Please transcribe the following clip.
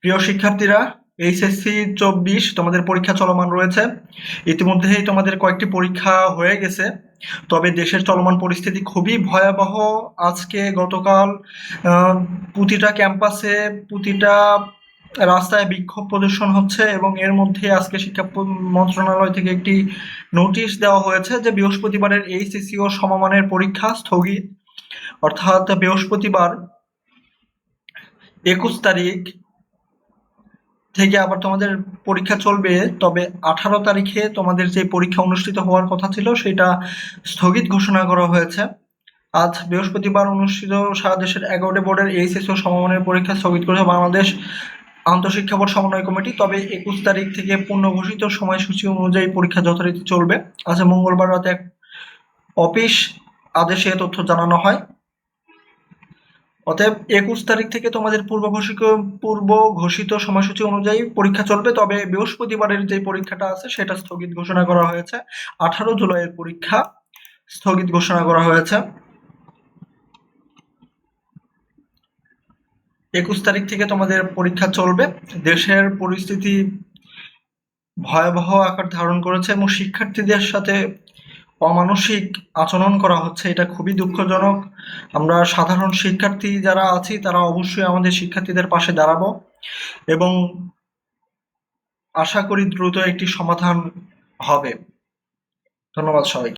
প্রিয় শিক্ষার্থীরা, এইচএসসি 24 তোমাদের পরীক্ষা চলমান রয়েছে। ইতিমধ্যেই তোমাদের কয়েকটি পরীক্ষা হয়ে গেছে, তবে দেশের চলমান পরিস্থিতি খুবই ভয়াবহ। আজকে গতকাল প্রতিটা ক্যাম্পাসে, প্রতিটা রাস্তায় বিক্ষোভ প্রদর্শন হচ্ছে এবং এর মধ্যে আজকে শিক্ষা মন্ত্রণালয় থেকে একটি নোটিশ দেওয়া হয়েছে যে বৃহস্পতিবারের এইচএসসি ও সমমানের পরীক্ষা স্থগিত। অর্থাৎ বৃহস্পতিবার 21 তারিখ থেকে আবার তোমাদের পরীক্ষা চলবে, তবে 18 তারিখে তোমাদের যে পরীক্ষা অনুষ্ঠিত হওয়ার কথা ছিল সেটা স্থগিত ঘোষণা করা হয়েছে। আজ বৃহস্পতিবার অনুষ্ঠিত সারা দেশের 11টি বোর্ডের এইচএসসি ও সমমানের পরীক্ষা স্থগিত করেছে বাংলাদেশ আন্তঃশিক্ষা বোর্ড সমন্বয় কমিটি। তবে 21 তারিখ থেকে পূর্ণঘোষিত সময়সূচি অনুযায়ী পরীক্ষা যথারীতি চলবে। আজ মঙ্গলবার রাতে এক অফিস আদেশে তথ্য জানানো হয়। অতএব 21 তারিখ থেকে তোমাদের পূর্ব ঘোষিত সময়সূচি অনুযায়ী পরীক্ষা চলবে, তবে বৃহস্পতিবারের যে পরীক্ষাটা আছে সেটা স্থগিত ঘোষণা করা হয়েছে। 18 জুলাইয়ের পরীক্ষা স্থগিত ঘোষণা করা হয়েছে। 21 তারিখ থেকে তোমাদের পরীক্ষা চলবে। দেশের পরিস্থিতি ভয়াবহ আকার ধারণ করেছে এবং শিক্ষার্থীদের সাথে অমানসিক আচরণ করা হচ্ছে, এটা খুবই দুঃখজনক। আমরা সাধারণ শিক্ষার্থী যারা আছি তারা অবশ্যই আমাদের শিক্ষার্থীদের পাশে দাঁড়াবো এবং আশা করি দ্রুত একটি সমাধান হবে। ধন্যবাদ সবাইকে।